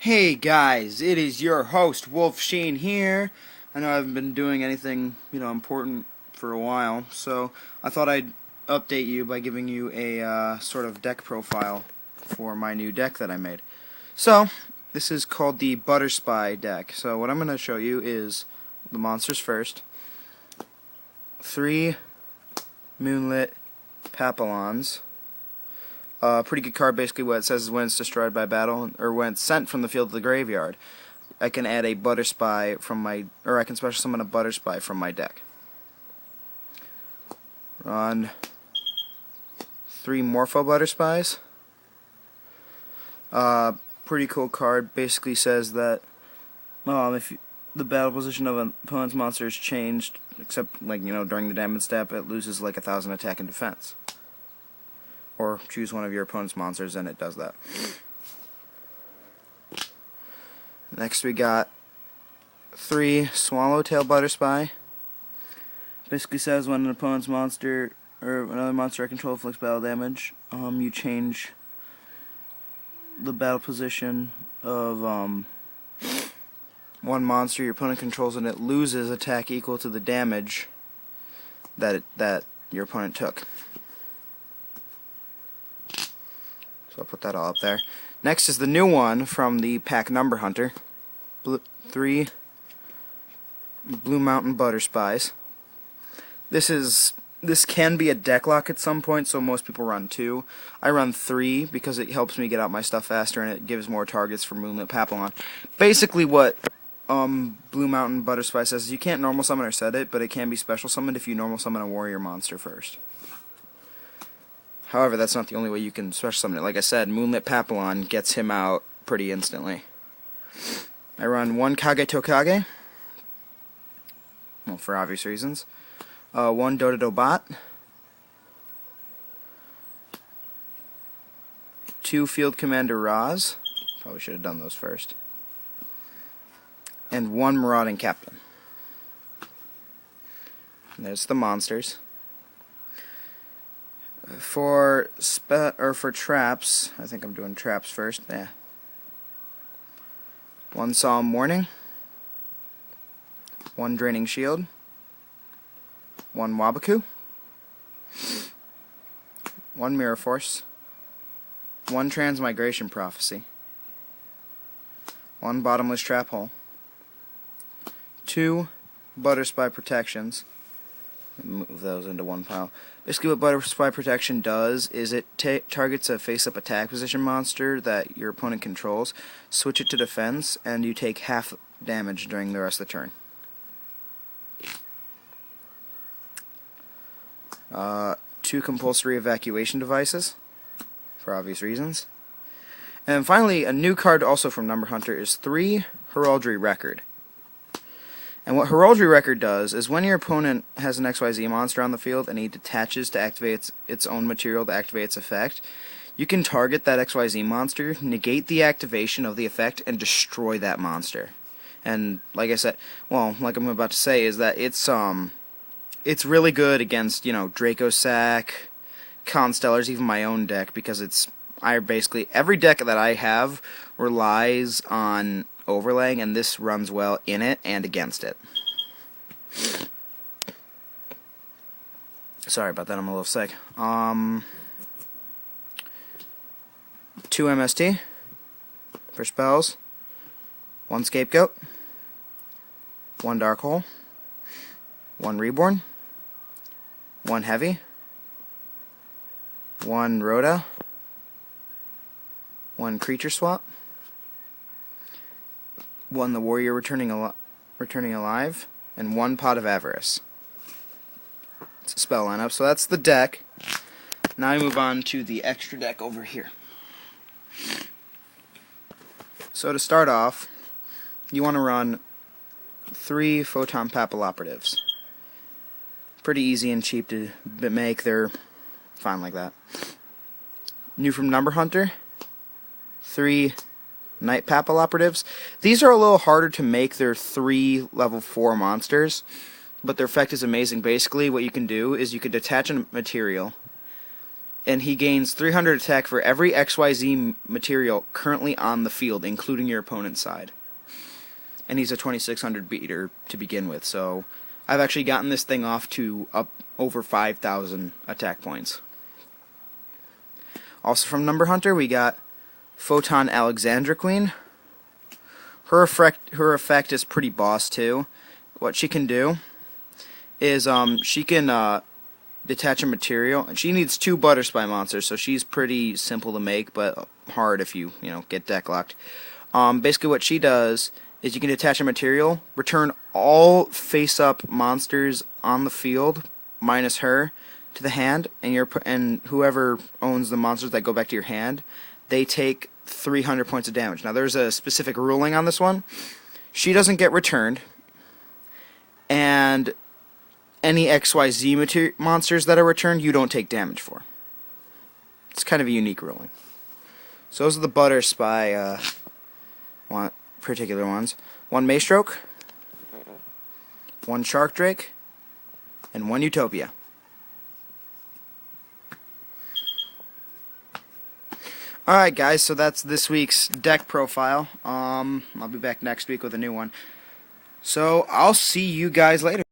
Hey guys, it is your host Wolf Sheen here. I know I haven't been doing anything, important for a while, so I thought I'd update you by giving you a sort of deck profile for my new deck that I made. So, this is called the Butterspy deck. So what I'm going to show you is the monsters first. 3 Moonlit Papillons. Pretty good card. Basically what it says is when it's destroyed by battle, or when it's sent from the field to the graveyard, I can add a Butterspy from my, or I can special summon a Butterspy from my deck. Run 3 Morpho Butterspies. Pretty cool card. Basically says that if the battle position of an opponent's monster is changed, except during the damage step, it loses 1,000 attack and defense. Or choose one of your opponent's monsters and it does that. Next we got 3 Swallowtail Butterspy. Basically says when an opponent's monster or another monster I control inflicts battle damage, you change the battle position of one monster your opponent controls and it loses attack equal to the damage that your opponent took. So I'll put that all up there. Next is the new one from the pack Number Hunter. 3 Blue Mountain Butterspies. This can be a deck lock at some point, so most people run 2. I run 3 because it helps me get out my stuff faster and it gives more targets for Moonlit Papillon. Basically what Blue Mountain Butterspy says is you can't normal summon or set it, but it can be special summoned if you normal summon a warrior monster first. However, that's not the only way you can special summon it. Like I said, Moonlit Papillon gets him out pretty instantly. I run 1 Kage Tokage. Well, for obvious reasons. 1 Dododo Bot. 2 Field Commander Raz. Probably should have done those first. And 1 Marauding Captain. And there's the monsters. For traps, I think I'm doing traps first. Yeah. 1 Solemn Warning. 1 Draining Shield. 1 Wabaku. 1 Mirror Force. 1 Transmigration Prophecy. 1 Bottomless Trap Hole. 2 Butterspy Protections. Move those into one pile. Basically what Butterspy Protection does is it targets a face-up attack position monster that your opponent controls, switch it to defense, and you take half damage during the rest of the turn. 2 Compulsory Evacuation Devices, for obvious reasons. And finally, a new card also from Number Hunter is 3 Heraldry Record. And what Heraldry Record does is when your opponent has an XYZ monster on the field and he detaches to activate its own material to activate its effect, you can target that XYZ monster, negate the activation of the effect, and destroy that monster. And like I said, like I'm about to say, is that it's really good against, Draco Sack, Constellars, even my own deck, because every deck that I have relies on overlaying, and this runs well in it and against it. Sorry about that, I'm a little sick. 2 MST for spells. 1 Scapegoat. 1 Dark Hole. 1 Reborn. 1 Heavy. 1 Rhoda. 1 Creature Swap. 1 The Warrior Returning Alive, and 1 Pot of Avarice. It's a spell lineup, so that's the deck. Now I move on to the extra deck over here. So to start off, you want to run 3 Photon Papilloperatives. Pretty easy and cheap to make, they're fine like that. New from Number Hunter, 3 Night Papilloperatives. These are a little harder to make. They're 3 level 4 monsters, but their effect is amazing. Basically, what you can do is you can detach a material, and he gains 300 attack for every XYZ material currently on the field, including your opponent's side. And he's a 2600 beater to begin with, so I've actually gotten this thing off to up over 5,000 attack points. Also from Number Hunter, we got Photon Alexandra Queen. Her effect is pretty boss too. What she can do is she can detach a material, and she needs 2 Butterspy monsters, so she's pretty simple to make, but hard if you get deck locked. Basically, what she does is you can detach a material, return all face-up monsters on the field minus her to the hand, and whoever owns the monsters that go back to your hand, they take 300 points of damage. Now, there's a specific ruling on this one. She doesn't get returned, and any XYZ monsters that are returned, you don't take damage for. It's kind of a unique ruling. So those are the Butterspy particular ones. 1 Maystroke, 1 Shark Drake, and 1 Utopia. Alright guys, so that's this week's deck profile. I'll be back next week with a new one. So I'll see you guys later.